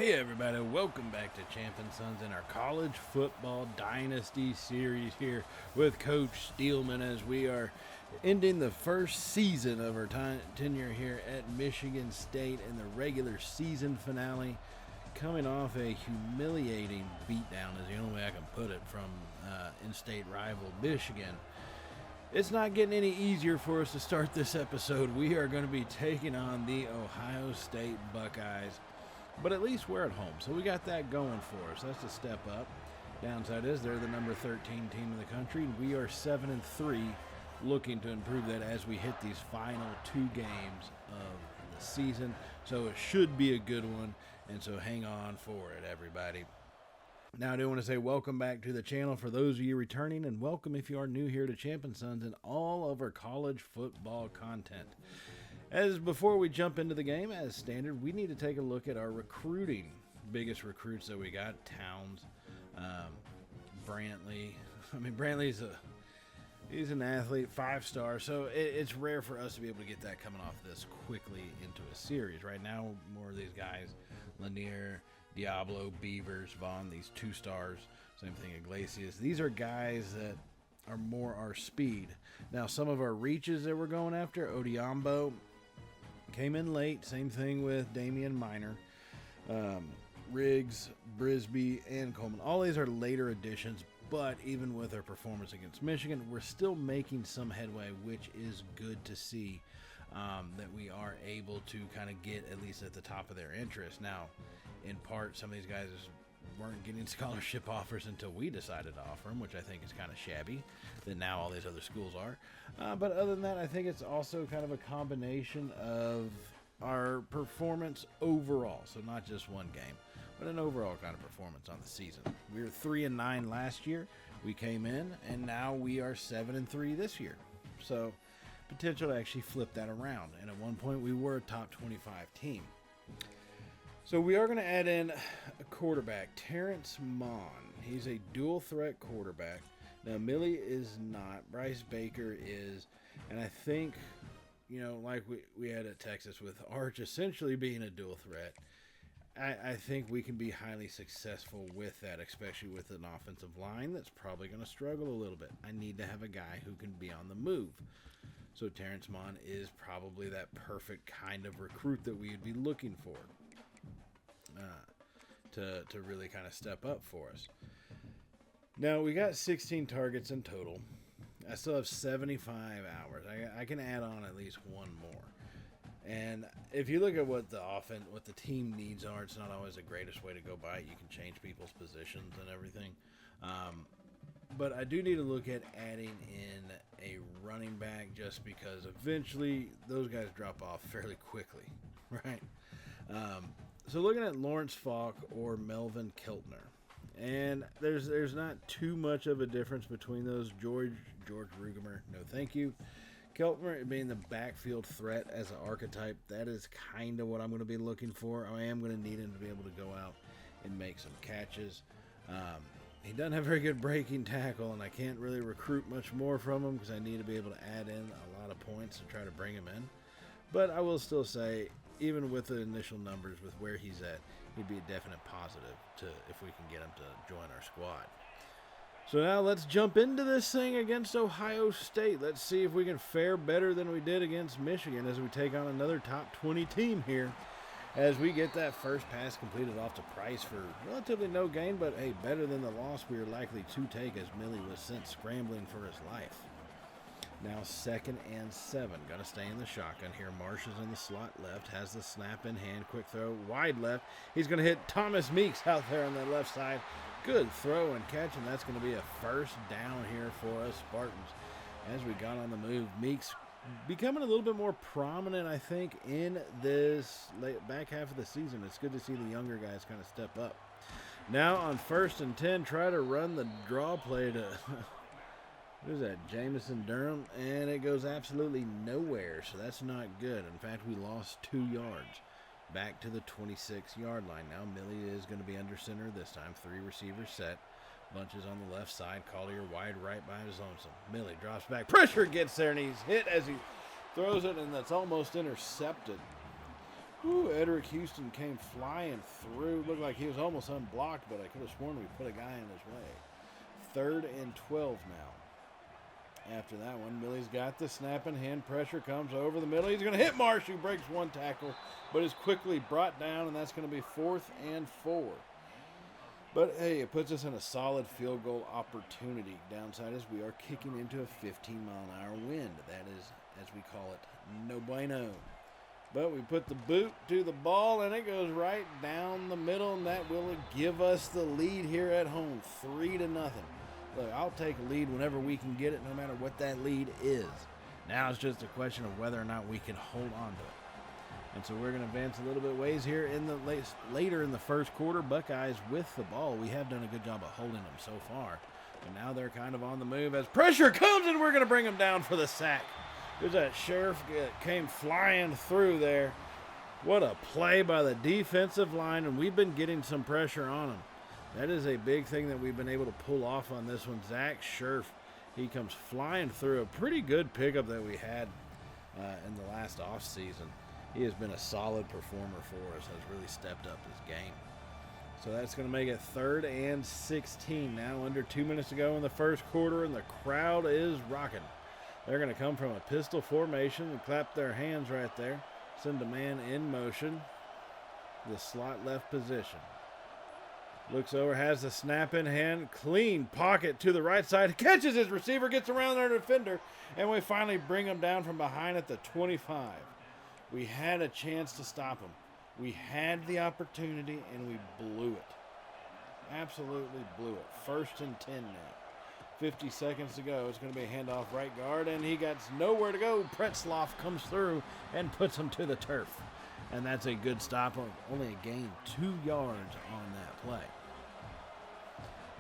Hey everybody, welcome back to Champ and Sons in our College Football Dynasty series here with Coach Steelman as we are ending the first season of our tenure here at Michigan State in the regular season finale, coming off a humiliating beatdown is the only way I can put it from in-state rival Michigan. It's not getting any easier for us to start this episode. We are going to be taking on the Ohio State Buckeyes. But at least we're at home, so we got that going for us. That's a step up. Downside is they're the number 13 team in the country, and we are 7-3, looking to improve that as we hit these final two games of the season. So it should be a good one, and so hang on for it, everybody. Now, I do want to say welcome back to the channel for those of you returning, and welcome if you are new here to Champ and Sons and all of our college football content. As before we jump into the game, as standard, we need to take a look at our recruiting. Biggest recruits that we got: Towns, Brantley. Brantley's he's an athlete, 5-star, so it's rare for us to be able to get that coming off this quickly into a series. Right now, more of these guys, Lanier, Diablo, Beavers, Vaughn, these 2-stars, same thing, Iglesias. These are guys that are more our speed. Now, some of our reaches that we're going after, Odiambo came in late, same thing with Damian Minor, Riggs, Brisby, and Coleman. All these are later additions, but even with our performance against Michigan, we're still making some headway, which is good to see, that we are able to kind of get at least at the top of their interest. Now, in part, some of these guys weren't getting scholarship offers until we decided to offer them, which I think is kind of shabby that now all these other schools are. But other than that, I think it's also kind of a combination of our performance overall. So not just one game, but an overall kind of performance on the season. We were 3-9 last year. We came in, and now we are 7-3 this year. So potential to actually flip that around. And at one point, we were a top 25 team. So we are going to add in a quarterback, Terrence Mon. He's a dual threat quarterback. Now, Millie is not. Bryce Baker is. And I think, like we had at Texas with Arch essentially being a dual threat, I think we can be highly successful with that, especially with an offensive line that's probably going to struggle a little bit. I need to have a guy who can be on the move. So Terrence Mon is probably that perfect kind of recruit that we would be looking for. To really kind of step up for us. Now, we got 16 targets in total. I still have 75 hours. I can add on at least one more. And if you look at what the team needs are, it's not always the greatest way to go by it. You can change people's positions and everything. But I do need to look at adding in a running back just because eventually those guys drop off fairly quickly, right? So looking at Lawrence Falk or Melvin Keltner, and there's not too much of a difference between those. George Rugemer, no thank you. Keltner being the backfield threat as an archetype, that is kind of what I'm going to be looking for. I am going to need him to be able to go out and make some catches. He doesn't have very good breaking tackle, and I can't really recruit much more from him because I need to be able to add in a lot of points to try to bring him in. But I will still say, even with the initial numbers, with where he's at, he'd be a definite positive if we can get him to join our squad. So now let's jump into this thing against Ohio State. Let's see if we can fare better than we did against Michigan as we take on another top 20 team here as we get that first pass completed off to Price for relatively no gain, but hey, better than the loss we were likely to take as Millie was sent scrambling for his life. Now 2nd and 7. Got to stay in the shotgun here. Marsh is in the slot left. Has the snap in hand. Quick throw. Wide left. He's going to hit Thomas Meeks out there on the left side. Good throw and catch, and that's going to be a first down here for us Spartans. As we got on the move, Meeks becoming a little bit more prominent, I think, in this back half of the season. It's good to see the younger guys kind of step up. Now on 1st and 10, try to run the draw play to... What is that, Jamison Durham? And it goes absolutely nowhere, so that's not good. In fact, we lost 2 yards back to the 26-yard line. Now Millie is going to be under center this time. 3 receivers set. Bunches on the left side. Collier wide right by his lonesome. Millie drops back. Pressure gets there, and he's hit as he throws it, and that's almost intercepted. Ooh, Edric Houston came flying through. Looked like he was almost unblocked, but I could have sworn we put a guy in his way. 3rd and 12 now. After that one, Millie's got the snap in hand. Pressure comes over the middle. He's going to hit Marsh, who breaks one tackle, but is quickly brought down, and that's going to be 4th and 4. But, hey, it puts us in a solid field goal opportunity. Downside is we are kicking into a 15-mile-an-hour wind. That is, as we call it, no bueno. But we put the boot to the ball, and it goes right down the middle, and that will give us the lead here at home, 3-0. Look, I'll take a lead whenever we can get it, no matter what that lead is. Now it's just a question of whether or not we can hold on to it. And so we're going to advance a little bit ways here in the later in the first quarter. Buckeyes with the ball. We have done a good job of holding them so far. But now they're kind of on the move as pressure comes, and we're going to bring them down for the sack. There's that Sheriff came flying through there. What a play by the defensive line, and we've been getting some pressure on them. That is a big thing that we've been able to pull off on this one. Zach Scherf, he comes flying through. A pretty good pickup that we had in the last offseason. He has been a solid performer for us, has really stepped up his game. So that's going to make it 3rd and 16 now, under 2 minutes to go in the first quarter, and the crowd is rocking. They're going to come from a pistol formation and clap their hands right there. Send a man in motion, the slot left position. Looks over, has the snap in hand, clean pocket to the right side, catches his receiver, gets around our defender, and we finally bring him down from behind at the 25. We had a chance to stop him. We had the opportunity, and we blew it. Absolutely blew it. 1st and 10 now. 50 seconds to go. It's going to be a handoff right guard, and he got nowhere to go. Pretzloff comes through and puts him to the turf. And that's a good stop. Only a gain 2 yards on that play.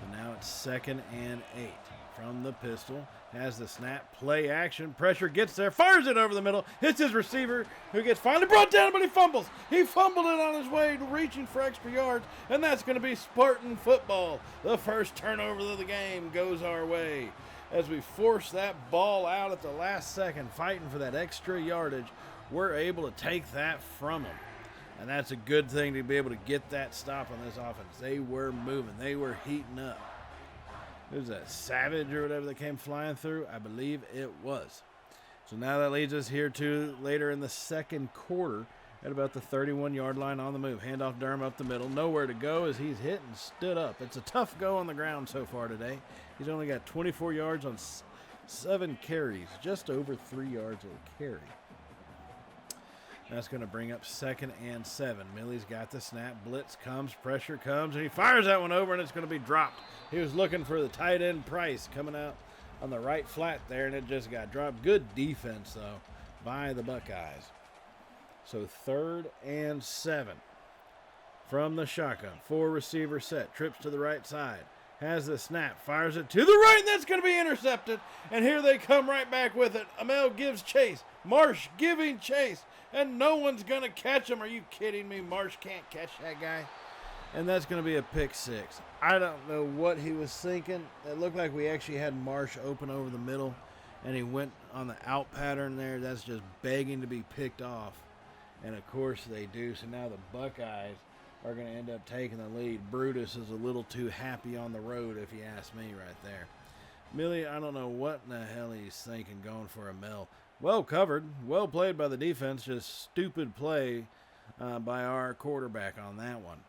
And now it's 2nd and 8 from the pistol. Has the snap, play action, pressure gets there, fires it over the middle, hits his receiver, who gets finally brought down, but he fumbles. He fumbled it on his way to reaching for extra yards, and that's going to be Spartan football. The first turnover of the game goes our way. As we force that ball out at the last second, fighting for that extra yardage, we're able to take that from them. And that's a good thing to be able to get that stop on this offense. They were moving. They were heating up. Who's that, Savage or whatever that came flying through? I believe it was. So now that leads us here to later in the second quarter at about the 31-yard line on the move. Handoff Durham up the middle. Nowhere to go as he's hit and stood up. It's a tough go on the ground so far today. He's only got 24 yards on 7 carries, just over 3 yards a carry. That's going to bring up 2nd and 7. Millie's got the snap. Blitz comes, pressure comes, and he fires that one over, and it's going to be dropped. He was looking for the tight end Price coming out on the right flat there, and it just got dropped. Good defense, though, by the Buckeyes. So 3rd and 7 from the shotgun. 4 receiver set. Trips to the right side. Has the snap. Fires it to the right, and that's going to be intercepted. And here they come right back with it. Amel gives chase. Marsh giving chase. And no one's going to catch him. Are you kidding me? Marsh can't catch that guy. And that's going to be a pick 6. I don't know what he was thinking. It looked like we actually had Marsh open over the middle, and he went on the out pattern there. That's just begging to be picked off. And, of course, they do. So now the Buckeyes are going to end up taking the lead. Brutus is a little too happy on the road, if you ask me, right there. Millie, I don't know what in the hell he's thinking going for a Mel. Well covered, well played by the defense, just stupid play by our quarterback on that one.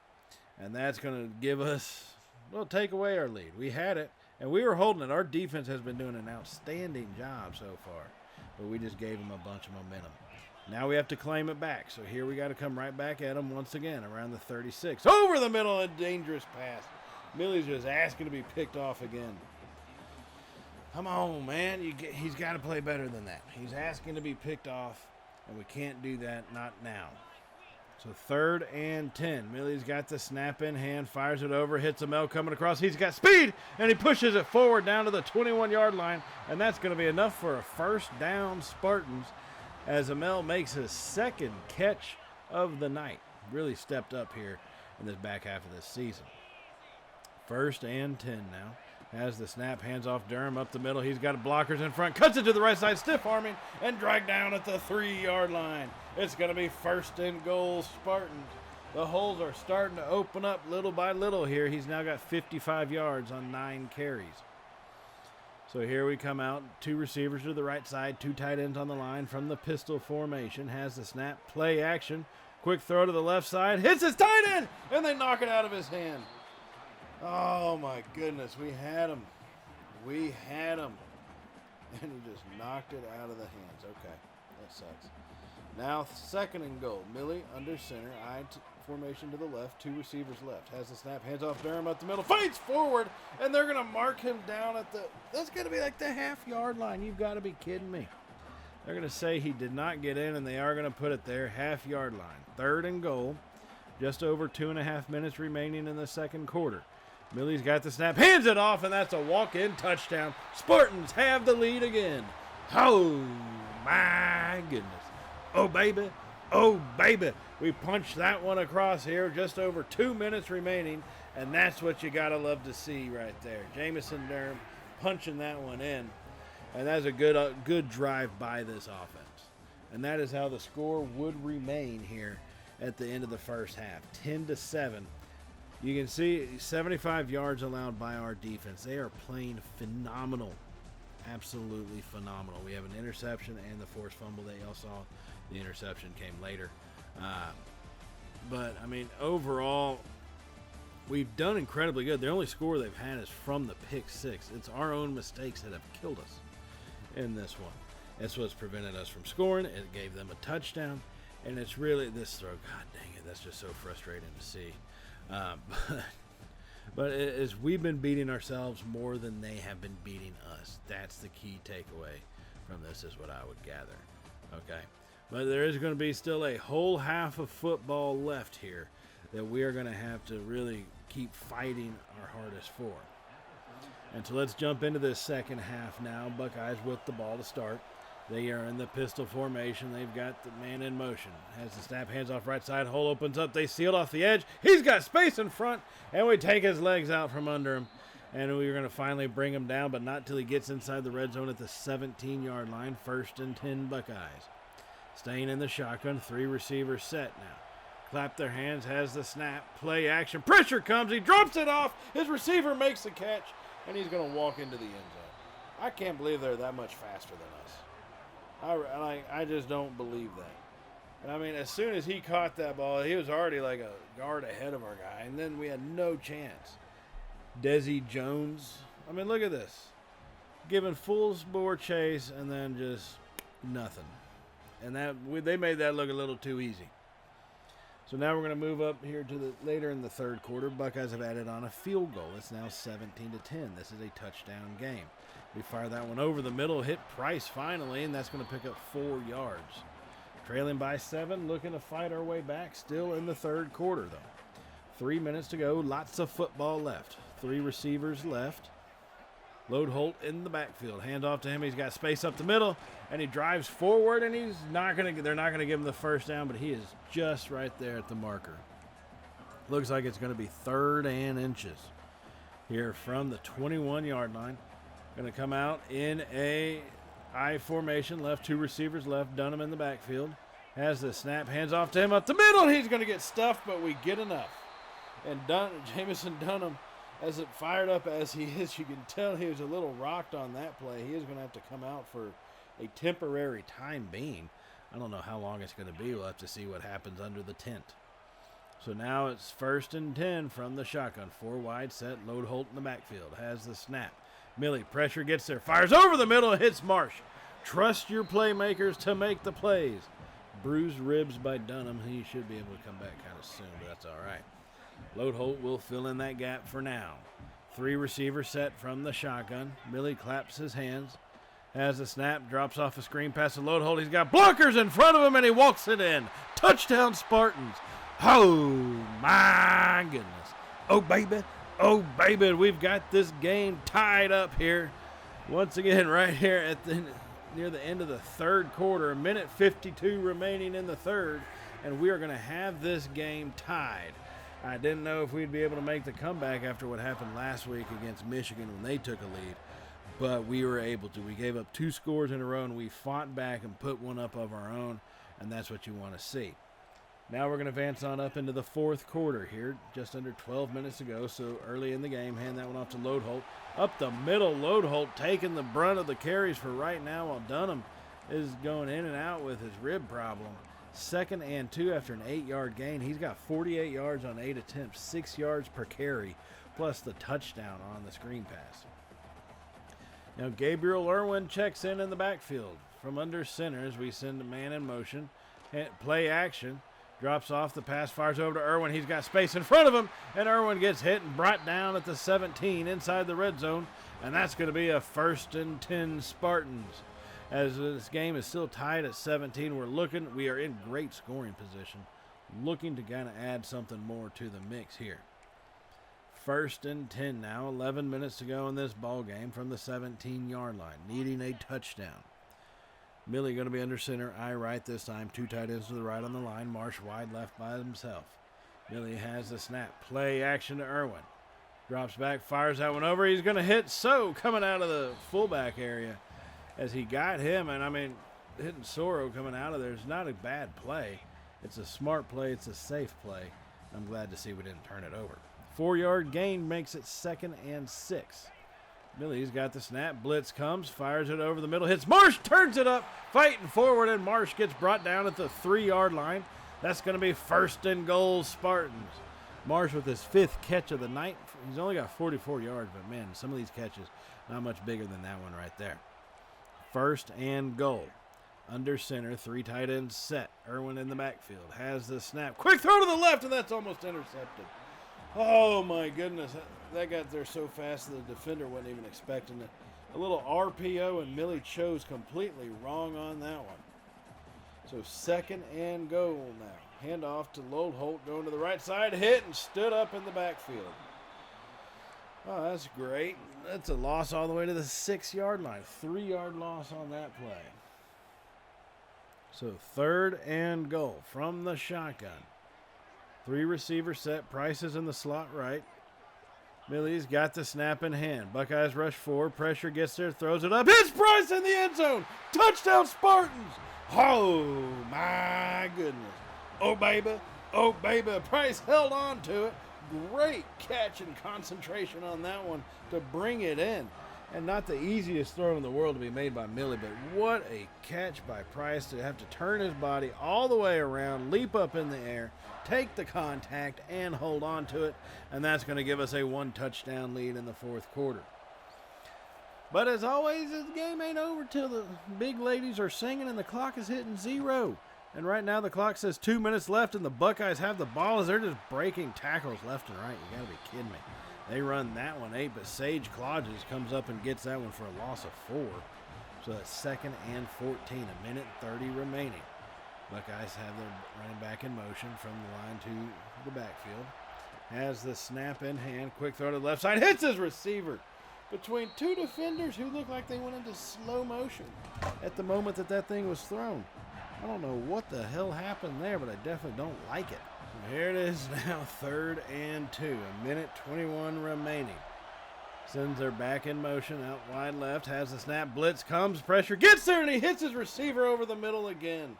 And that's going to give us, well, take away our lead. We had it, and we were holding it. Our defense has been doing an outstanding job so far, but we just gave them a bunch of momentum. Now we have to claim it back, so here we got to come right back at them once again around the 36. Over the middle, a dangerous pass. Millie's just asking to be picked off again. Come on, man. He's got to play better than that. He's asking to be picked off, and we can't do that, not now. So 3rd and 10. Millie's got the snap in hand, fires it over, hits Amel coming across. He's got speed, and he pushes it forward down to the 21-yard line, and that's going to be enough for a first down, Spartans, as Amel makes his 2nd catch of the night. Really stepped up here in this back half of this season. 1st and 10 now. Has the snap, hands off Durham up the middle. He's got blockers in front, cuts it to the right side, stiff arming, and dragged down at the 3-yard line. It's going to be 1st and goal, Spartans. The holes are starting to open up little by little here. He's now got 55 yards on 9 carries. So here we come out, 2 receivers to the right side, 2 tight ends on the line from the pistol formation. Has the snap, play action, quick throw to the left side, hits his tight end, and they knock it out of his hand. Oh my goodness, we had him. We had him. And he just knocked it out of the hands. Okay, that sucks. Now 2nd and goal. Millie under center, formation to the left, 2 receivers left. Has the snap, hands off Durham up the middle, fights forward, and they're going to mark him down at that's going to be like the half-yard line. You've got to be kidding me. They're going to say he did not get in, and they are going to put it there, half-yard line. 3rd and goal, just over 2.5 minutes remaining in the 2nd quarter. Millie's got the snap, hands it off, and that's a walk-in touchdown. Spartans have the lead again. Oh, my goodness. Oh, baby. Oh, baby. We punched that one across here, just over 2 minutes remaining, and that's what you got to love to see right there. Jamison Durham punching that one in, and that's a good drive by this offense. And that is how the score would remain here at the end of the first half, 10-7. You can see 75 yards allowed by our defense. They are playing phenomenal, absolutely phenomenal. We have an interception and the forced fumble that y'all saw. The interception came later. But, I mean, overall, we've done incredibly good. The only score they've had is from the pick 6. It's our own mistakes that have killed us in this one. That's what's prevented us from scoring. It gave them a touchdown. And it's really this throw. God dang it, that's just so frustrating to see. But as we've been beating ourselves more than they have been beating us. That's the key takeaway from this is what I would gather. Okay. But there is going to be still a whole half of football left here that we are going to have to really keep fighting our hardest for. And so let's jump into this second half now. Buckeyes with the ball to start. They are in the pistol formation. They've got the man in motion. Has the snap, hands off right side. Hole opens up. They sealed off the edge. He's got space in front, and we take his legs out from under him. And we're going to finally bring him down, but not till he gets inside the red zone at the 17-yard line. 1st and 10 Buckeyes. Staying in the shotgun. 3 receivers set now. Clap their hands. Has the snap. Play action. Pressure comes. He drops it off. His receiver makes the catch, and he's going to walk into the end zone. I can't believe they're that much faster than us. I just don't believe that. And I mean, as soon as he caught that ball, he was already like a yard ahead of our guy, and then we had no chance. Desi Jones. I mean, look at this. Giving full bore chase and then just nothing. And they made that look a little too easy. So now we're going to move up here to the later in the 3rd quarter. Buckeyes have added on a field goal. It's now 17-10. This is a touchdown game. We fire that one over the middle, hit Price finally, and that's going to pick up 4 yards. Trailing by 7, looking to fight our way back. Still in the 3rd quarter, though. 3 minutes to go. Lots of football left. 3 receivers left. Load Holt in the backfield. Hand off to him. He's got space up the middle, and he drives forward, and they're not going to give him the first down, but he is just right there at the marker. Looks like it's going to be 3rd and inches here from the 21-yard line. Going to come out in a I formation. Left, 2 receivers left. Dunham in the backfield. Has the snap. Hands off to him up the middle. He's going to get stuffed, but we get enough. And Jamison Dunham, as it fired up as he is, you can tell he was a little rocked on that play. He is going to have to come out for a temporary time being. I don't know how long it's going to be. We'll have to see what happens under the tent. So now it's 1st and 10 from the shotgun. 4 wide set. Load Holt in the backfield. Has the snap. Millie, pressure gets there. Fires over the middle. Hits Marsh. Trust your playmakers to make the plays. Bruised ribs by Dunham. He should be able to come back kind of soon, but that's all right. Load Holt will fill in that gap for now. 3 receivers set from the shotgun. Millie claps his hands. Has the snap. Drops off a screen pass to Load Holt. He's got blockers in front of him, and he walks it in. Touchdown, Spartans. Oh, my goodness. Oh, baby. Oh, baby. We've got this game tied up here. Once again, right here at near the end of the 3rd quarter. 1:52 remaining in the 3rd, and we are going to have this game tied. I didn't know if we'd be able to make the comeback after what happened last week against Michigan when they took a lead, but we were able to. We gave up 2 scores in a row, and we fought back and put one up of our own, and that's what you want to see. Now we're going to advance on up into the 4th quarter here, just under 12 minutes to go, so early in the game. Hand that one off to Lodeholt. Up the middle, Lodeholt taking the brunt of the carries for right now, while Dunham is going in and out with his rib problem. 2nd and 2 after an 8-yard gain. He's got 48 yards on 8 attempts, 6 yards per carry, plus the touchdown on the screen pass. Now Gabriel Irwin checks in the backfield from under center as we send a man in motion. Play action. Drops off the pass, fires over to Irwin. He's got space in front of him, and Irwin gets hit and brought down at the 17 inside the red zone, and that's going to be a 1st and 10 Spartans. As this game is still tied at 17, we are in great scoring position, looking to kind of add something more to the mix here. 1st and 10 now, 11 minutes to go in this ball game from the 17-yard line, needing a touchdown. Millie going to be under center, I right this time, 2 tight ends to the right on the line, Marsh wide left by himself. Millie has the snap, play action to Irwin. Drops back, fires that one over, he's going to hit coming out of the fullback area. As he got him, and I mean, hitting Soro coming out of there is not a bad play. It's a smart play. It's a safe play. I'm glad to see we didn't turn it over. 4-yard gain makes it 2nd and 6. Millie's got the snap. Blitz comes, fires it over the middle, hits Marsh, turns it up, fighting forward, and Marsh gets brought down at the 3-yard line. That's going to be 1st and goal Spartans. Marsh with his 5th catch of the night. He's only got 44 yards, but man, some of these catches not much bigger than that one right there. 1st and goal. Under center, 3 tight ends set. Irwin in the backfield has the snap. Quick throw to the left, and that's almost intercepted. Oh, my goodness. That got there so fast the defender wasn't even expecting it. A little RPO, and Millie chose completely wrong on that one. So 2nd and goal now. Hand off to Lodeholt going to the right side. Hit and stood up in the backfield. Oh, that's great. That's a loss all the way to the 6-yard line. 3-yard loss on that play. So 3rd and goal from the shotgun. 3 receivers set. Price is in the slot right. Millie's got the snap in hand. Buckeyes rush 4. Pressure gets there. Throws it up. Hits Price in the end zone. Touchdown Spartans. Oh, my goodness. Oh, baby. Oh, baby. Price held on to it. Great catch and concentration on that one to bring it in. And not the easiest throw in the world to be made by Millie, but what a catch by Price to have to turn his body all the way around, leap up in the air, take the contact, and hold on to it. And that's going to give us a 1-touchdown lead in the 4th quarter. But as always, the game ain't over till the big ladies are singing and the clock is hitting 0. And right now the clock says 2 minutes left, and the Buckeyes have the ball as they're just breaking tackles left and right. You got to be kidding me. They run that one 8, but Sage Clodges comes up and gets that one for a loss of 4. So that's 2nd and 14, 1:30 remaining. Buckeyes have their running back in motion from the line to the backfield. Has the snap in hand, quick throw to the left side, hits his receiver between 2 defenders who look like they went into slow motion at the moment that thing was thrown. I don't know what the hell happened there, but I definitely don't like it. So here it is now, 3rd and 2, 1:21 remaining. Sends their back in motion out wide left, has the snap, blitz comes, pressure, gets there, and he hits his receiver over the middle again.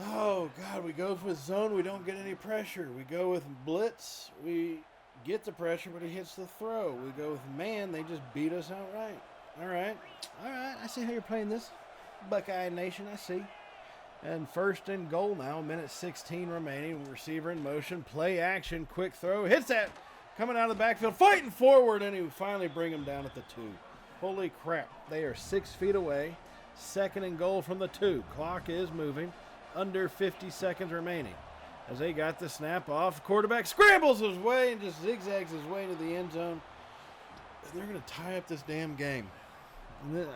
Oh, God, we go with zone, we don't get any pressure. We go with blitz, we get the pressure, but he hits the throw. We go with man, they just beat us outright. All right, I see how you're playing this. Buckeye Nation, I see. And 1st and goal now, 1:16 remaining. Receiver in motion, play action, quick throw. Hits that, coming out of the backfield, fighting forward, and he finally bring him down at the 2. Holy crap, they are 6 feet away. 2nd and goal from the 2. Clock is moving, under 50 seconds remaining. As they got the snap off, quarterback scrambles his way and just zigzags his way to the end zone. They're going to tie up this damn game.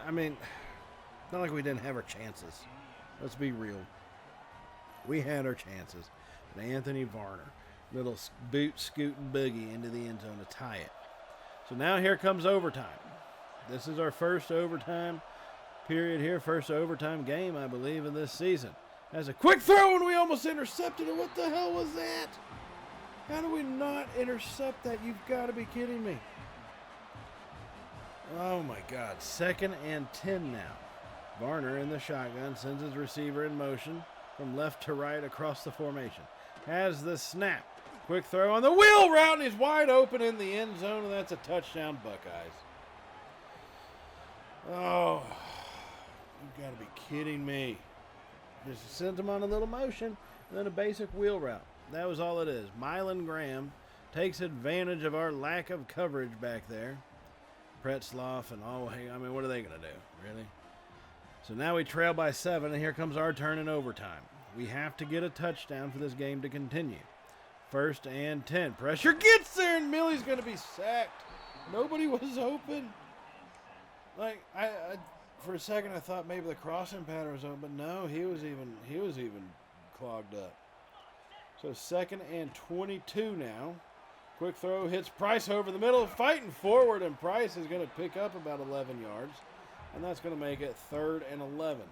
I mean, not like we didn't have our chances. Let's be real. We had our chances. But Anthony Varner, little boot scooting boogie into the end zone to tie it. So now here comes overtime. This is our first overtime period here. First overtime game, I believe, in this season. As a quick throw, and we almost intercepted it. What the hell was that? How do we not intercept that? You've got to be kidding me. Oh my God. 2nd and 10 now. Varner in the shotgun sends his receiver in motion from left to right across the formation. Has the snap. Quick throw on the wheel route, and he's wide open in the end zone, and that's a touchdown, Buckeyes. Oh, you've got to be kidding me. Just sent him on a little motion, and then a basic wheel route. That was all it is. Mylan Graham takes advantage of our lack of coverage back there. Pretzloff and I mean, what are they going to do, really? So now we trail by 7, and here comes our turn in overtime. We have to get a touchdown for this game to continue. 1st and 10. Pressure gets there, and Millie's going to be sacked. Nobody was open. Like, I for a second I thought maybe the crossing pattern was open, but no, he was even clogged up. So 2nd and 22 now. Quick throw hits Price over the middle, fighting forward, and Price is going to pick up about 11 yards, and that's going to make it 3rd and 11.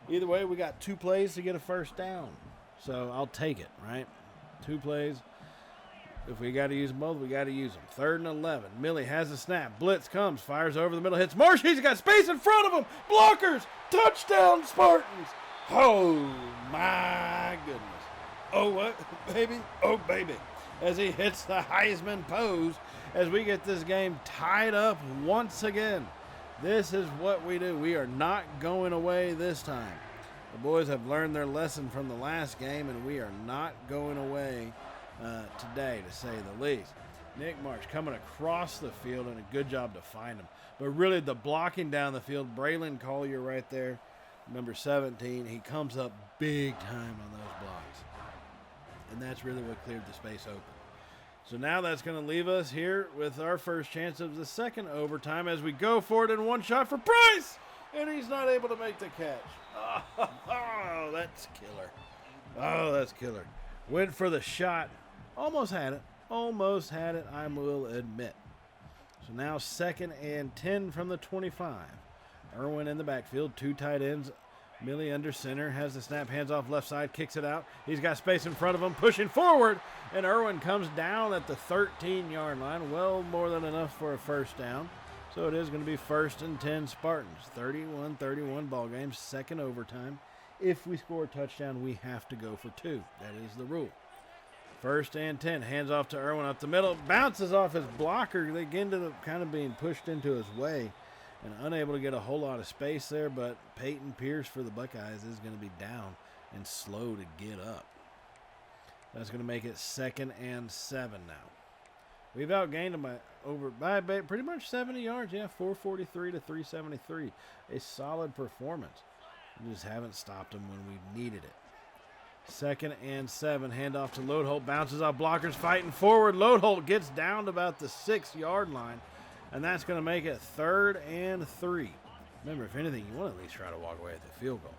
Either way, we got 2 plays to get a first down, so I'll take it, right? 2 plays. If we got to use them both, we got to use them. 3rd and 11. Millie has a snap. Blitz comes, fires over the middle, hits Marsh. He's got space in front of him. Blockers. Touchdown, Spartans. Oh, my goodness. Oh, what, baby? Oh, baby. As he hits the Heisman pose as we get this game tied up once again. This is what we do. We are not going away this time. The boys have learned their lesson from the last game, and we are not going away today, to say the least. Nick Marsh coming across the field, and a good job to find him. But really, the blocking down the field, Braylon Collier right there, number 17, he comes up big time on those blocks. And that's really what cleared the space open. So now that's going to leave us here with our first chance of the second overtime as we go for it in one shot for Price. And he's not able to make the catch. Oh, that's killer. Oh, that's killer. Went for the shot. Almost had it. Almost had it, I will admit. So now 2nd and 10 from the 25. Irwin in the backfield. 2 tight ends. Millie under center. Has the snap. Hands off left side. Kicks it out. He's got space in front of him. Pushing forward. And Irwin comes down at the 13-yard line. Well more than enough for a first down. So it is going to be 1st and 10 Spartans. 31-31 ball game. Second overtime. If we score a touchdown, we have to go for 2. That is the rule. 1st and 10. Hands off to Irwin up the middle. Bounces off his blocker. They ended up kind of being pushed into his way and unable to get a whole lot of space there. But Peyton Pierce for the Buckeyes is going to be down and slow to get up. That's going to make it 2nd and 7 now. We've outgained them by pretty much 70 yards. Yeah, 443 to 373. A solid performance. We just haven't stopped them when we needed it. 2nd and 7. Handoff to Loadholt. Bounces off blockers. Fighting forward. Loadholt gets down to about the 6-yard line. And that's going to make it 3rd and 3. Remember, if anything, you want to at least try to walk away with a field goal.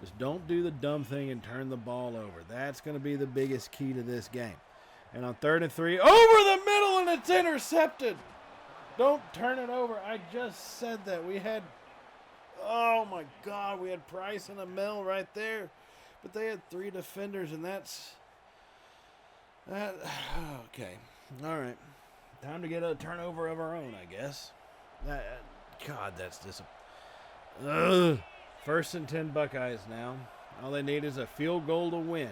Just don't do the dumb thing and turn the ball over. That's going to be the biggest key to this game. And on 3rd and 3, over the middle, and it's intercepted. Don't turn it over. I just said that. We had, oh my God, we had Price and a Mill right there. But they had 3 defenders, and that's, okay. All right. Time to get a turnover of our own, I guess. God, that's disappointing. 1st and 10 Buckeyes now. All they need is a field goal to win.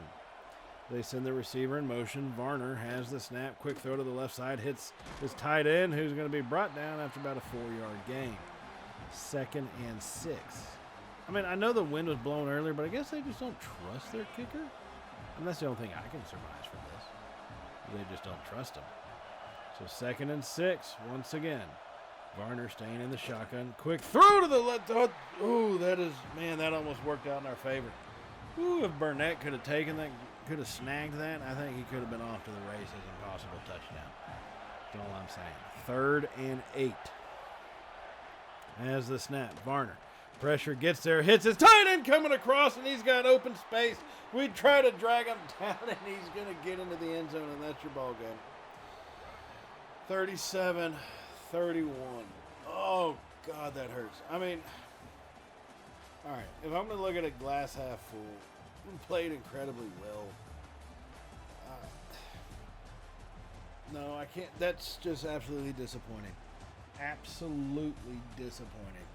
They send the receiver in motion. Varner has the snap. Quick throw to the left side. Hits his tight end, who's going to be brought down after about a 4-yard gain. 2nd and 6. I mean, I know the wind was blowing earlier, but I guess they just don't trust their kicker. And that's the only thing I can surmise from this. They just don't trust him. So 2nd and 6 once again. Varner staying in the shotgun. Quick throw to the left. Oh, that almost worked out in our favor. Ooh, if Burnett could have taken that, could have snagged that, I think he could have been off to the races and possible touchdown. That's all I'm saying. 3rd and 8. As the snap, Varner. Pressure gets there, hits his tight end coming across, and he's got open space. We try to drag him down, and he's going to get into the end zone, and that's your ball game. 37-31. Oh, God, that hurts. I mean, all right, if I'm going to look at a glass half full, we played incredibly well. No, I can't. That's just absolutely disappointing. Absolutely disappointing.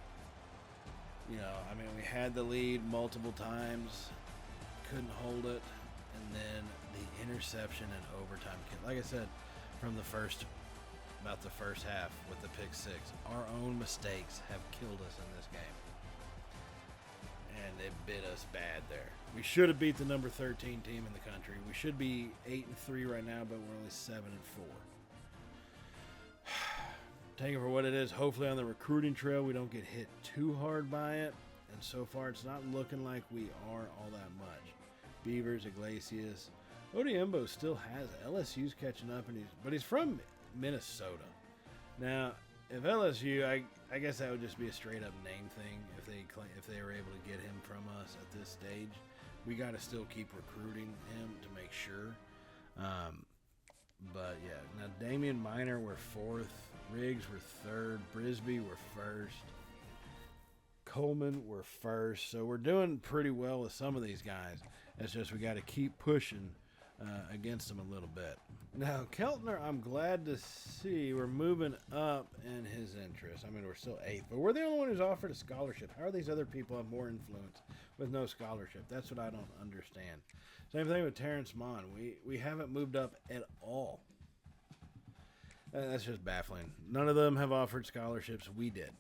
You know, I mean, we had the lead multiple times, couldn't hold it, and then the interception and overtime kill. Like I said, from about the first half with the pick six, our own mistakes have killed us in this game. And it bit us bad there. We should have beat the number 13 team in the country. We should be 8-3 right now, but we're only 7-4. Take it for what it is. Hopefully on the recruiting trail we don't get hit too hard by it. And so far it's not looking like we are all that much. Beavers, Iglesias. Odiembo still has LSU's catching up, but he's from Minnesota. Now, if LSU, I guess that would just be a straight up name thing. If they were able to get him from us at this stage, we got to still keep recruiting him to make sure. But yeah, now Damian Minor we're fourth, Riggs we're third, Brisby we're first, Coleman we're first. So we're doing pretty well with some of these guys. It's just we got to keep pushing against them a little bit. Now, Keltner, I'm glad to see we're moving up in his interest. I mean, we're still 8th, but we're the only one who's offered a scholarship. How are these other people have more influence with no scholarship? That's what I don't understand. Same thing with Terrence Mon. We haven't moved up at all. That's just baffling. None of them have offered scholarships. We did.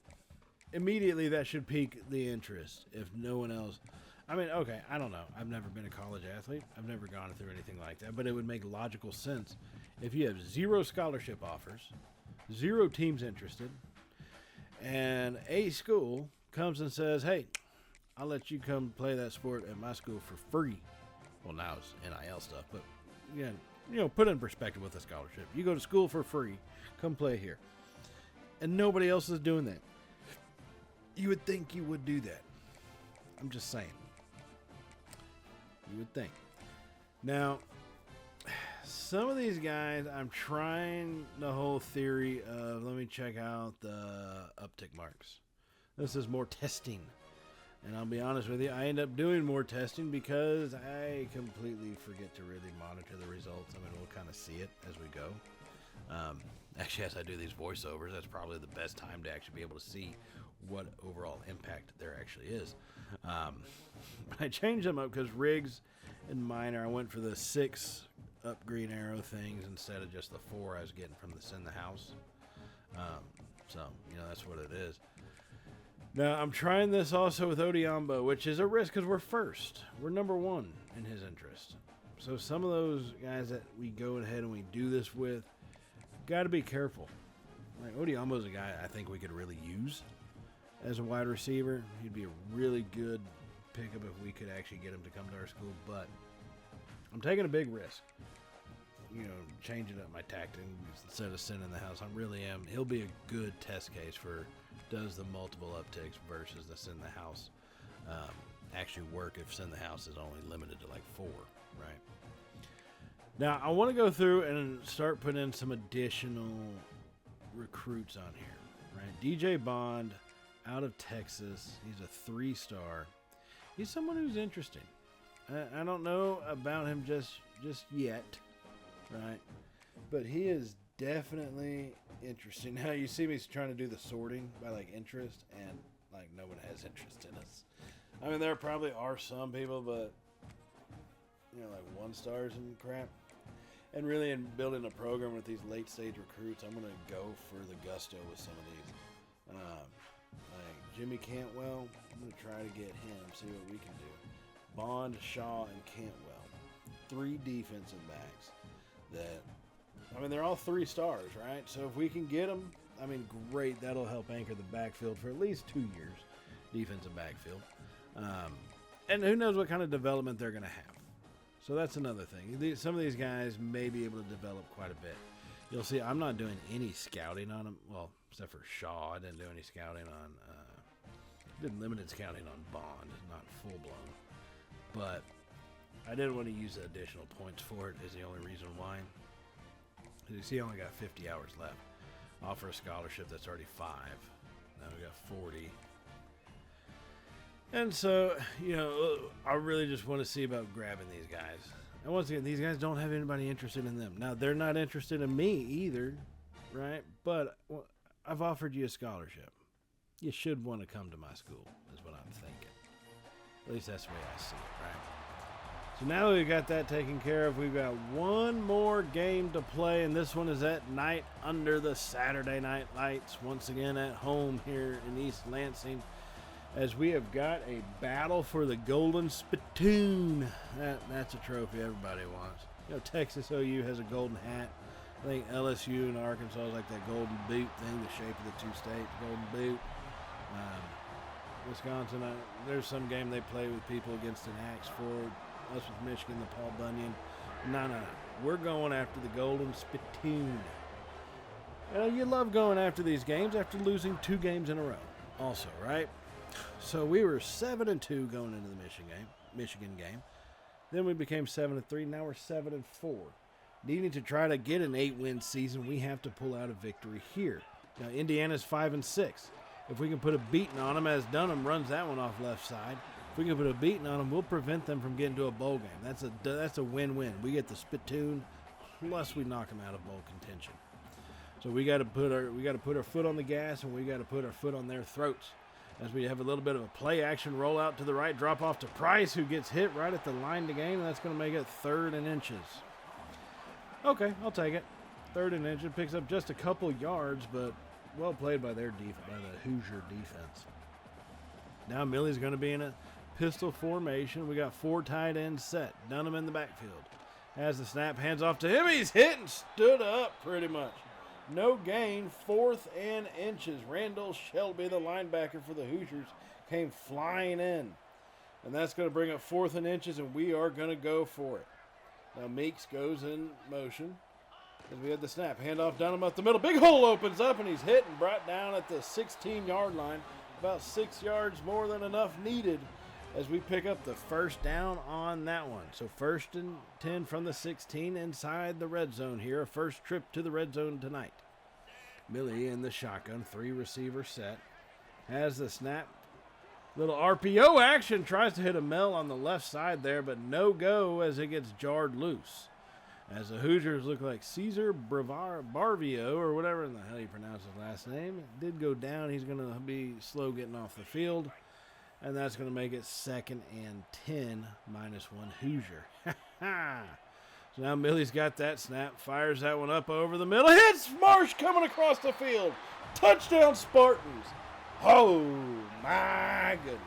Immediately, that should pique the interest if no one else. I mean, okay, I don't know. I've never been a college athlete. I've never gone through anything like that. But it would make logical sense if you have 0 scholarship offers, 0 teams interested, and a school comes and says, hey, I'll let you come play that sport at my school for free. Well, now it's NIL stuff, but put it in perspective with a scholarship. You go to school for free, come play here. And nobody else is doing that. You would think you would do that. I'm just saying. You would think. Now, some of these guys, I'm trying the whole theory of, let me check out the uptick marks. This is more testing. And I'll be honest with you, I end up doing more testing because I completely forget to really monitor the results. I mean, we'll kind of see it as we go. Actually, as I do these voiceovers, that's probably the best time to actually be able to see what overall impact there actually is. I changed them up because Riggs and Minor, I went for the 6 up green arrow things instead of just the 4 I was getting from the Send the House. So, that's what it is. Now, I'm trying this also with Odiombo, which is a risk because we're first. We're number 1 in his interest. So some of those guys that we go ahead and we do this with, got to be careful. Like Odiombo's a guy I think we could really use as a wide receiver. He'd be a really good pickup if we could actually get him to come to our school. But I'm taking a big risk. Changing up my tactic instead of sending the house. I really am. He'll be a good test case for does the multiple upticks versus the send the house actually work if send the house is only limited to like 4, right? Now, I want to go through and start putting in some additional recruits on here, right? DJ Bond out of Texas. He's a 3-star. He's someone who's interesting. I don't know about him just yet, right? But he is definitely interesting. Now, you see me trying to do the sorting by, interest, and, no one has interest in us. I mean, there probably are some people, but, 1-stars and crap. And really, in building a program with these late-stage recruits, I'm going to go for the gusto with some of these. Jimmy Cantwell, I'm going to try to get him, see what we can do. Bond, Shaw, and Cantwell. 3 defensive backs that, they're all 3 stars, right? So if we can get them, great. That'll help anchor the backfield for at least 2 years, defensive backfield. And who knows what kind of development they're going to have. So that's another thing. Some of these guys may be able to develop quite a bit. You'll see I'm not doing any scouting on them. Well, except for Shaw. I didn't do any scouting on did limited scouting on Bond, not full-blown. But I didn't want to use additional points for it is the only reason why. You see, I only got 50 hours left. Offer a scholarship that's already 5. Now we got 40. And so, I really just want to see about grabbing these guys. And once again, these guys don't have anybody interested in them. Now, they're not interested in me either, right? But I've offered you a scholarship. You should want to come to my school, is what I'm thinking. At least that's the way I see it, right? So now we've got that taken care of. We've got one more game to play, and this one is at night under the Saturday night lights. Once again at home here in East Lansing, as we have got a battle for the Golden Spittoon. That's a trophy everybody wants. You know, Texas OU has a golden hat. I think LSU and Arkansas is like that golden boot thing, the shape of the two states, golden boot. Wisconsin, there's some game they play with people against an axe for. Us with Michigan, the Paul Bunyan. No. We're going after the Golden Spittoon. You know, you love going after these games after losing 2 games in a row also, right? So we were 7-2 going into the Michigan game. Then we became 7-3. Now we're 7-4. Needing to try to get an 8-win season, we have to pull out a victory here. Now, Indiana's 5-6. If we can put a beating on them, as Dunham runs that one off left side, if we can put a beating on them, we'll prevent them from getting to a bowl game. That's a win-win. We get the Spittoon, plus we knock them out of bowl contention. So we got to put our foot on the gas, and we got to put our foot on their throats. As we have a little bit of a play action rollout to the right, drop off to Price, who gets hit right at the line to gain, and that's going to make it 3rd and inches. Okay, I'll take it. 3rd and inches, picks up just a couple yards, but well played by the Hoosier defense. Now Millie's going to be in a pistol formation. We got 4 tight ends set. Dunham in the backfield. Has the snap, hands off to him. He's hit and stood up pretty much. No gain, 4th and inches. Randall Shelby, the linebacker for the Hoosiers, came flying in. And that's going to bring up 4th and inches, and we are going to go for it. Now Meeks goes in motion. As we had the snap, hand off Dunham up the middle. Big hole opens up, and he's hit and brought down at the 16-yard line. About 6 yards more than enough needed as we pick up the first down on that one. So 1st and 10 from the 16 inside the red zone here. A first trip to the red zone tonight. Millie in the shotgun, 3 receiver set. Has the snap. Little RPO action. Tries to hit a Mel on the left side there, but no go as it gets jarred loose. As the Hoosiers look like Caesar Barvio, or whatever in the hell you pronounce his last name. It did go down. He's going to be slow getting off the field. And that's going to make it 2nd and 10, -1 Hoosier. So now Millie's got that snap, fires that one up over the middle. Hits Marsh coming across the field. Touchdown Spartans. Oh, my goodness.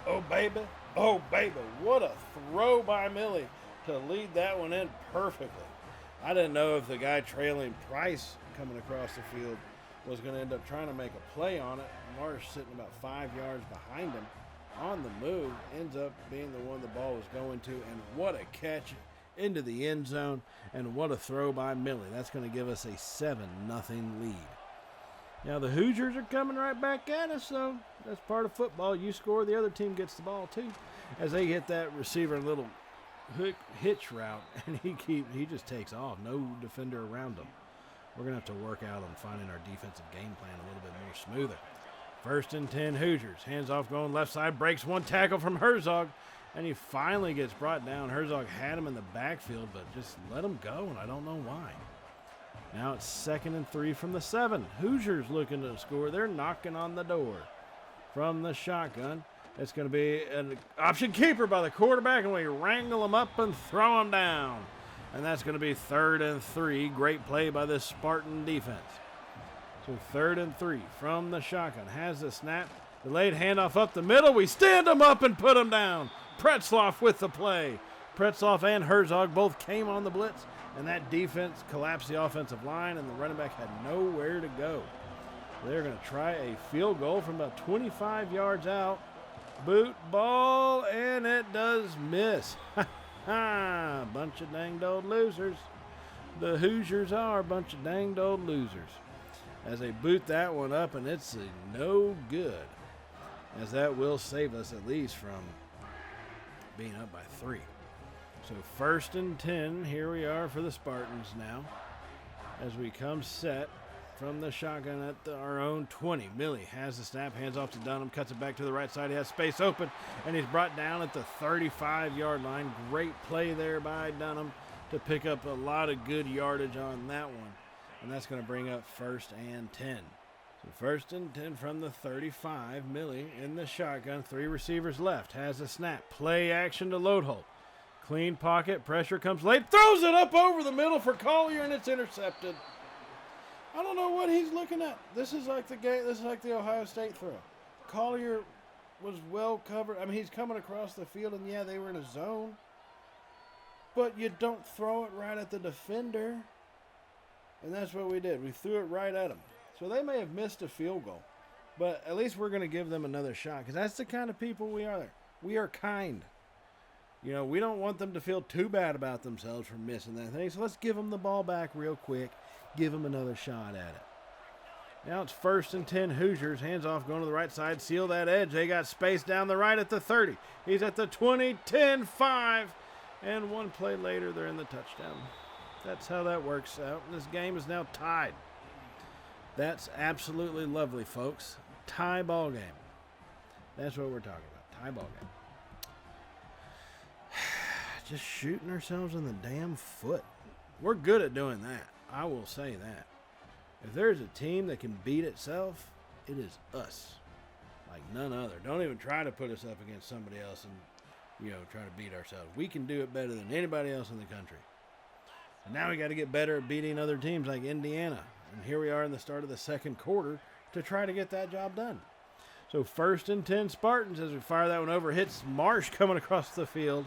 Oh, baby. Oh, baby. What a throw by Millie to lead that one in perfectly. I didn't know if the guy trailing Price coming across the field was going to end up trying to make a play on it. Marsh sitting about 5 yards behind him on the move, ends up being the one the ball was going to, and what a catch into the end zone, and what a throw by Millie. That's going to give us a 7-0 lead. Now the Hoosiers are coming right back at us, so that's part of football. You score, the other team gets the ball too, as they hit that receiver in a little hitch route, and he just takes off. No defender around him. We're going to have to work out on finding our defensive game plan a little bit more smoother. 1st and 10 Hoosiers. Hands off going left side. Breaks one tackle from Herzog. And he finally gets brought down. Herzog had him in the backfield, but just let him go, and I don't know why. Now it's 2nd and 3 from the 7. Hoosiers looking to score. They're knocking on the door from the shotgun. It's going to be an option keeper by the quarterback, and we wrangle him up and throw him down. And that's going to be 3rd and 3. Great play by this Spartan defense. So 3rd and 3 from the shotgun. Has the snap. Delayed handoff up the middle. We stand him up and put him down. Pretzloff with the play. Pretzloff and Herzog both came on the blitz, and that defense collapsed the offensive line, and the running back had nowhere to go. They're going to try a field goal from about 25 yards out. Boot ball, and it does miss. Ha! Bunch of danged old losers. The Hoosiers are a bunch of danged old losers. As they boot that one up, and it's no good, as that will save us at least from being up by 3. So 1st and 10, here we are for the Spartans now, as we come set from the shotgun at our own 20. Millie has the snap, hands off to Dunham, cuts it back to the right side. He has space open, and he's brought down at the 35-yard line. Great play there by Dunham to pick up a lot of good yardage on that one. And that's going to bring up 1st and 10. So 1st and 10 from the 35. Millie in the shotgun. 3 receivers left. Has a snap. Play action to load hole. Clean pocket. Pressure comes late. Throws it up over the middle for Collier, and it's intercepted. I don't know what he's looking at. This is like the game. This is like the Ohio State throw. Collier was well covered. I mean, he's coming across the field, and yeah, they were in a zone. But you don't throw it right at the defender. And that's what we did. We threw it right at him. So they may have missed a field goal. But at least we're going to give them another shot. Because that's the kind of people we are there. We are kind. You know, we don't want them to feel too bad about themselves for missing that thing. So let's give them the ball back real quick. Give them another shot at it. Now it's 1st and 10 Hoosiers. Hands off, going to the right side. Seal that edge. They got space down the right at the 30. He's at the 20, 10, 5. And one play later, they're in the touchdown. That's how that works out. This game is now tied. That's absolutely lovely, folks. Tie ball game. That's what we're talking about. Tie ball game. Just shooting ourselves in the damn foot. We're good at doing that. I will say that. If there's a team that can beat itself, it is us. Like none other. Don't even try to put us up against somebody else and, try to beat ourselves. We can do it better than anybody else in the country. And now we got to get better at beating other teams like Indiana. And here we are in the start of the second quarter to try to get that job done. So 1st and 10 Spartans as we fire that one over. Hits Marsh coming across the field.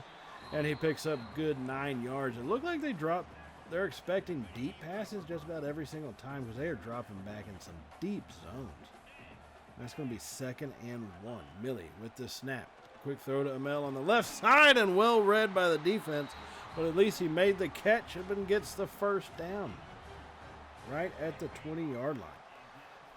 And he picks up good 9 yards. It looked like they're expecting deep passes just about every single time because they are dropping back in some deep zones. That's going to be 2nd and 1. Millie with the snap. Quick throw to Amel on the left side and well read by the defense. But at least he made the catch and gets the 1st down. Right at the 20-yard line.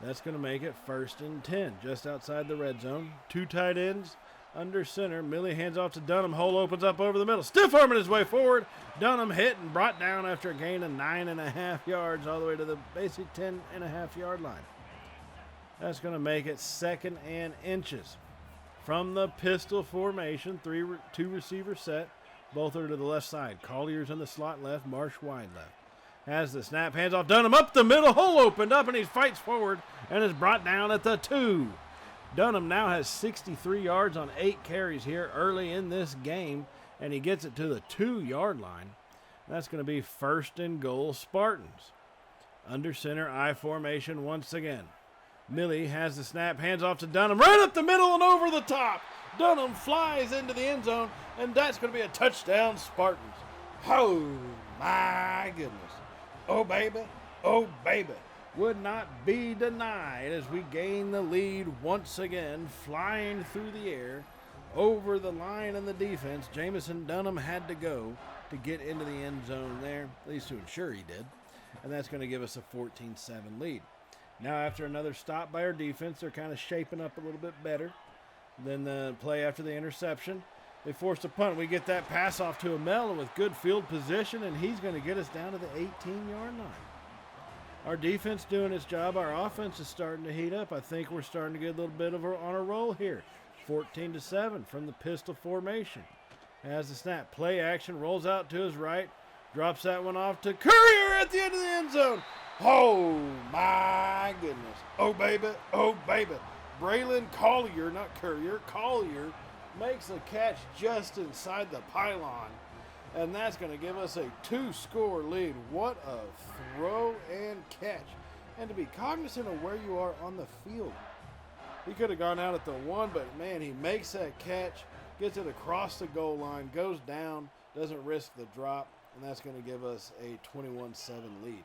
That's going to make it 1st and 10. Just outside the red zone. 2 tight ends. Under center, Millie hands off to Dunham. Hole opens up over the middle. Stiff arming his way forward. Dunham hit and brought down after a gain of 9.5 yards all the way to the basic 10.5-yard line. That's going to make it 2nd and inches. From the pistol formation, 2 receivers set. Both are to the left side. Collier's in the slot left. Marsh wide left. Has the snap. Hands off Dunham up the middle. Hole opened up and he fights forward and is brought down at the 2. Dunham now has 63 yards on 8 carries here early in this game, and he gets it to the 2-yard line. That's going to be 1st and goal Spartans. Under center, I formation once again. Millie has the snap, hands off to Dunham, right up the middle and over the top. Dunham flies into the end zone, and that's going to be a touchdown Spartans. Oh, my goodness. Oh, baby. Oh, baby. Would not be denied as we gain the lead once again, flying through the air, over the line and the defense. Jamison Dunham had to go to get into the end zone there, at least to ensure he did, and that's going to give us a 14-7 lead. Now after another stop by our defense, they're kind of shaping up a little bit better than the play after the interception. They forced a punt. We get that pass off to Amel with good field position, and he's going to get us down to the 18-yard line. Our defense doing its job. Our offense is starting to heat up. I think we're starting to get a little bit of on a roll here. 14-7 from the pistol formation. Has the snap. Play action. Rolls out to his right. Drops that one off to Courier at the end of the end zone. Oh, my goodness. Oh, baby. Oh, baby. Braylon Collier, not Courier, Collier makes a catch just inside the pylon. And that's going to give us a 2-score lead. What a throw and catch. And to be cognizant of where you are on the field. He could have gone out at the 1, but man, he makes that catch, gets it across the goal line, goes down, doesn't risk the drop, and that's going to give us a 21-7 lead.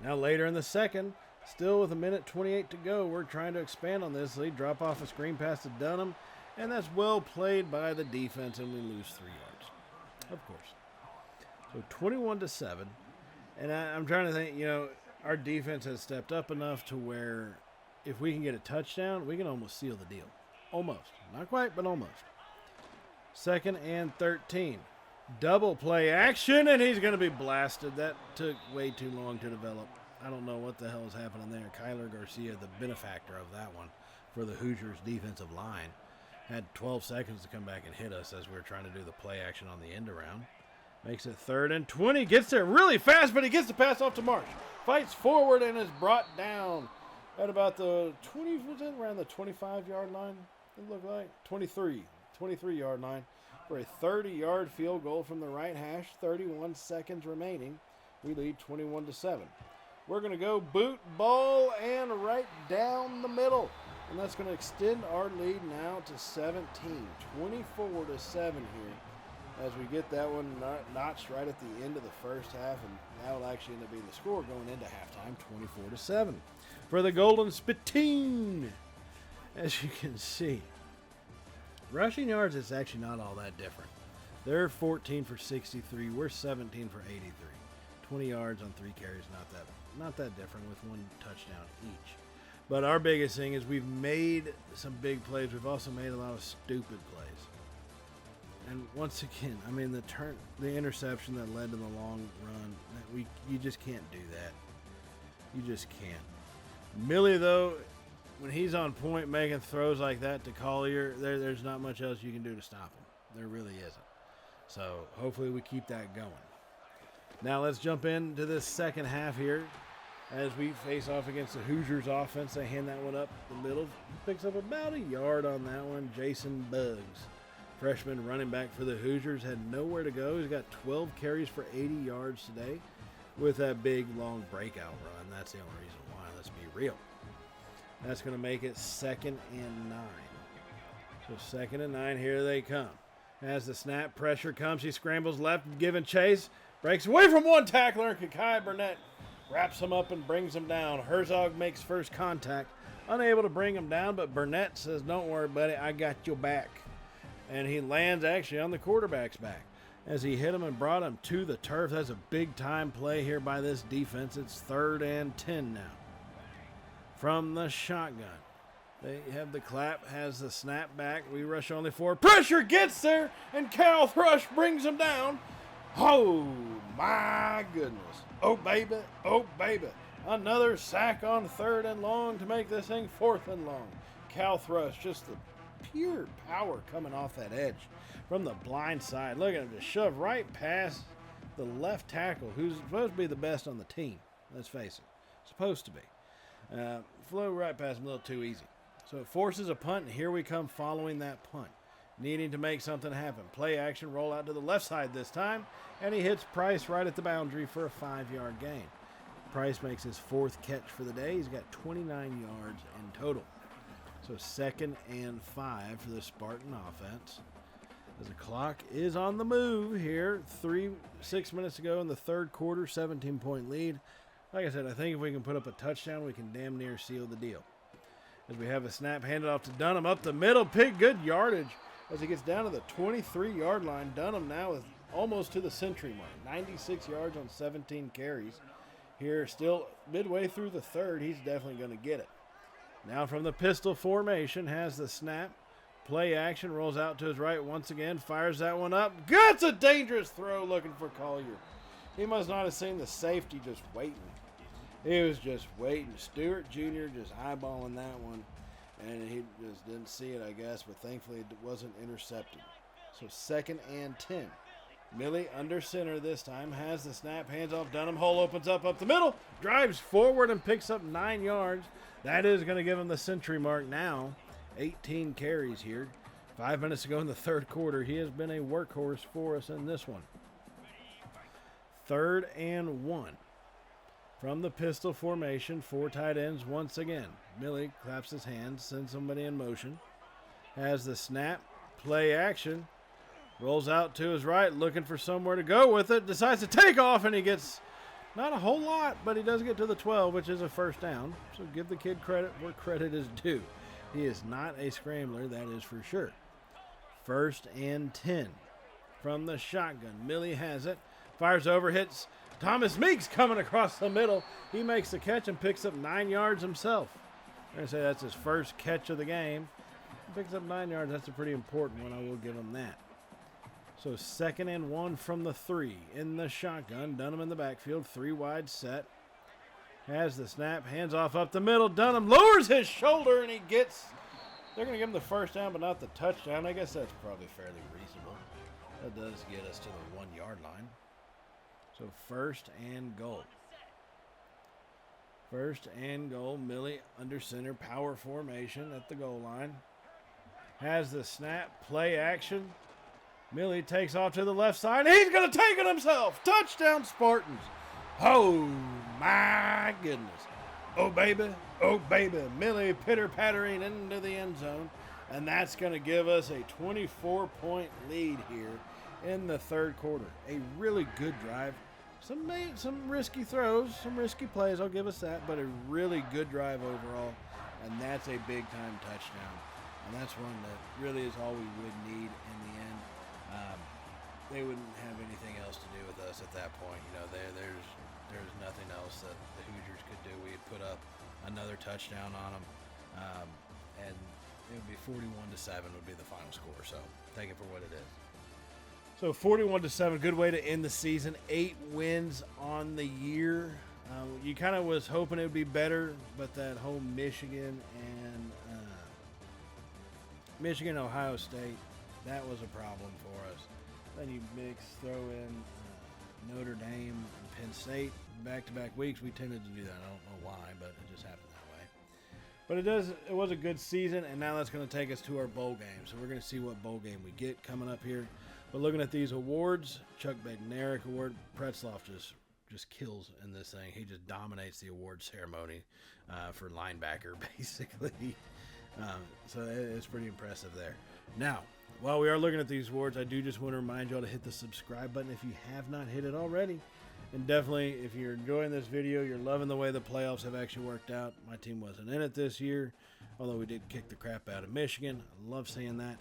Now later in the second, still with 1:28 to go, we're trying to expand on this lead. Drop off a screen pass to Dunham, and that's well played by the defense, and we lose 3 yards. Of course. So 21-7. And I'm trying to think, our defense has stepped up enough to where if we can get a touchdown, we can almost seal the deal. Almost. Not quite, but almost. 2nd and 13. Double play action, and he's going to be blasted. That took way too long to develop. I don't know what the hell is happening there. Kyler Garcia, the benefactor of that one for the Hoosiers defensive line, had 12 seconds to come back and hit us as we were trying to do the play action on the end around. Makes it 3rd and 20. Gets there really fast, but he gets the pass off to Marsh. Fights forward and is brought down at about the 20, was it around the 25-yard line? It looked like 23-yard line for a 30-yard field goal from the right hash. 31 seconds remaining. We lead 21-7. We're going to go boot, ball, and right down the middle. And that's going to extend our lead now to 17. 24-7 here as we get that one notched right at the end of the first half. And that will actually end up being the score going into halftime, 24-7. For the Golden Spittoon, as you can see, rushing yards is actually not all that different. They're 14 for 63. We're 17 for 83. 20 yards on 3 carries, not that different with 1 touchdown each. But our biggest thing is we've made some big plays. We've also made a lot of stupid plays. And once again, I mean the interception that led to the long run, you just can't do that. You just can't. Millie, though, when he's on point making throws like that to Collier, there's not much else you can do to stop him. There really isn't. So hopefully we keep that going. Now let's jump into this second half here as we face off against the Hoosiers offense. They hand that one up the middle. Picks up about a yard on that one. Jason Buggs, freshman running back for the Hoosiers, had nowhere to go. He's got 12 carries for 80 yards today with that big, long breakout run. That's the only reason why. Let's be real. That's going to make it 2nd and 9. So 2nd and 9, here they come. As the snap, pressure comes, he scrambles left, giving chase. Breaks away from one tackler, and Kakai Burnett wraps him up and brings him down. Herzog makes first contact, unable to bring him down, but Burnett says, "Don't worry, buddy, I got your back." And he lands actually on the quarterback's back as he hit him and brought him to the turf. That's a big-time play here by this defense. It's 3rd and 10 now. From the shotgun, they have the clap, has the snap back. We rush only 4. Pressure gets there, and Cal Thrush brings him down. Oh, my goodness. Oh, baby. Oh, baby. Another sack on 3rd and long to make this thing 4th and long. Cal Thrush, just the pure power coming off that edge from the blind side. Look at him just shove right past the left tackle, who's supposed to be the best on the team. Let's face it. Supposed to be. Flew right past him a little too easy. So it forces a punt, and here we come following that punt. Needing to make something happen. Play action, roll out to the left side this time, and he hits Price right at the boundary for a 5-yard gain. Price makes his 4th catch for the day. He's got 29 yards in total. So 2nd and 5 for the Spartan offense. As the clock is on the move here, 6 minutes ago in the 3rd quarter, 17-point lead. Like I said, I think if we can put up a touchdown, we can damn near seal the deal. As we have a snap handed off to Dunham up the middle, good yardage. As he gets down to the 23-yard line, Dunham now is almost to the century mark. 96 yards on 17 carries. Here, still midway through the 3rd, he's definitely going to get it. Now from the pistol formation, has the snap. Play action, rolls out to his right once again, fires that one up. That's a dangerous throw looking for Collier. He must not have seen the safety just waiting. He was just waiting. Stewart Jr. just eyeballing that one. And he just didn't see it, I guess, but thankfully it wasn't intercepted. So 2nd and 10. Millie under center this time, has the snap, hands off Dunham, hole opens up the middle, drives forward and picks up 9 yards. That is going to give him the century mark now. 18 carries here. 5 minutes ago in the 3rd quarter, he has been a workhorse for us in this one. 3rd and 1. From the pistol formation, 4 tight ends once again. Millie claps his hands, sends somebody in motion. Has the snap, play action. Rolls out to his right, looking for somewhere to go with it. Decides to take off, and he gets not a whole lot, but he does get to the 12, which is a 1st down. So give the kid credit where credit is due. He is not a scrambler, that is for sure. 1st and 10. From the shotgun, Millie has it. Fires over, hits Thomas Meeks coming across the middle. He makes the catch and picks up 9 yards himself. I'm going to say that's his 1st catch of the game. He picks up 9 yards. That's a pretty important one. I will give him that. So 2nd and 1 from the 3 in the shotgun. Dunham in the backfield. 3 wide set. Has the snap, hands off up the middle. Dunham lowers his shoulder, and he gets. They're going to give him the first down, but not the touchdown. I guess that's probably fairly reasonable. That does get us to the 1 yard line. So first and goal. First and goal. Millie under center, power formation at the goal line. Has the snap, play action. Millie takes off to the left side. He's going to take it himself. Touchdown, Spartans. Oh, my goodness. Oh, baby. Oh, baby. Millie pitter-pattering into the end zone. And that's going to give us a 24-point lead here in the third quarter. A really good drive. Some risky throws, some risky plays, I'll give us that, but a really good drive overall. And that's a big-time touchdown. And that's one that really is all we would need in the end. They wouldn't have anything else to do with us at that point. You know, there's nothing else that the Hoosiers could do. We had put up another touchdown on them, and it would be 41-7 would be the final score. So take it for what it is. So 41-7, good way to end the season. 8 wins on the year. You kind of was hoping it would be better, but that whole Michigan, Ohio State, that was a problem for us. Then you throw in Notre Dame and Penn State back-to-back weeks. We tended to do that. I don't know why, but it just happened that way. But it was a good season, and now that's going to take us to our bowl game. So we're going to see what bowl game we get coming up here. But looking at these awards, Chuck Bednarik Award, Pretzloff just kills in this thing. He just dominates the award ceremony for linebacker, basically. So it's pretty impressive there. Now, while we are looking at these awards, I do just want to remind y'all to hit the subscribe button if you have not hit it already. And definitely, if you're enjoying this video, you're loving the way the playoffs have actually worked out. My team wasn't in it this year, although we did kick the crap out of Michigan. I love seeing that.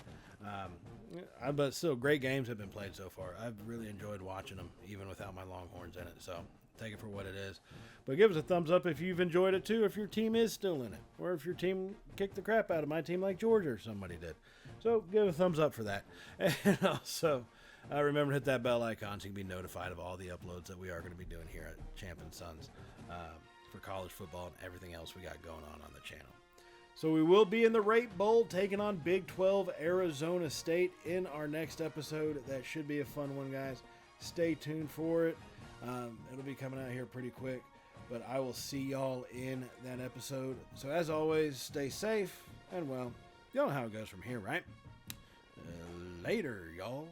But still, great games have been played so far. I've really enjoyed watching them, even without my Longhorns in it. So take it for what it is. But give us a thumbs up if you've enjoyed it too, if your team is still in it, or if your team kicked the crap out of my team like Georgia or somebody did. So give a thumbs up for that. And also, remember to hit that bell icon so you can be notified of all the uploads that we are going to be doing here at Champ and Sons for college football and everything else we got going on the channel. So we will be in the Rape Bowl taking on Big 12 Arizona State in our next episode. That should be a fun one, guys. Stay tuned for it. It'll be coming out here pretty quick, but I will see y'all in that episode. So as always, stay safe, and well, you know how it goes from here, right? Later, y'all.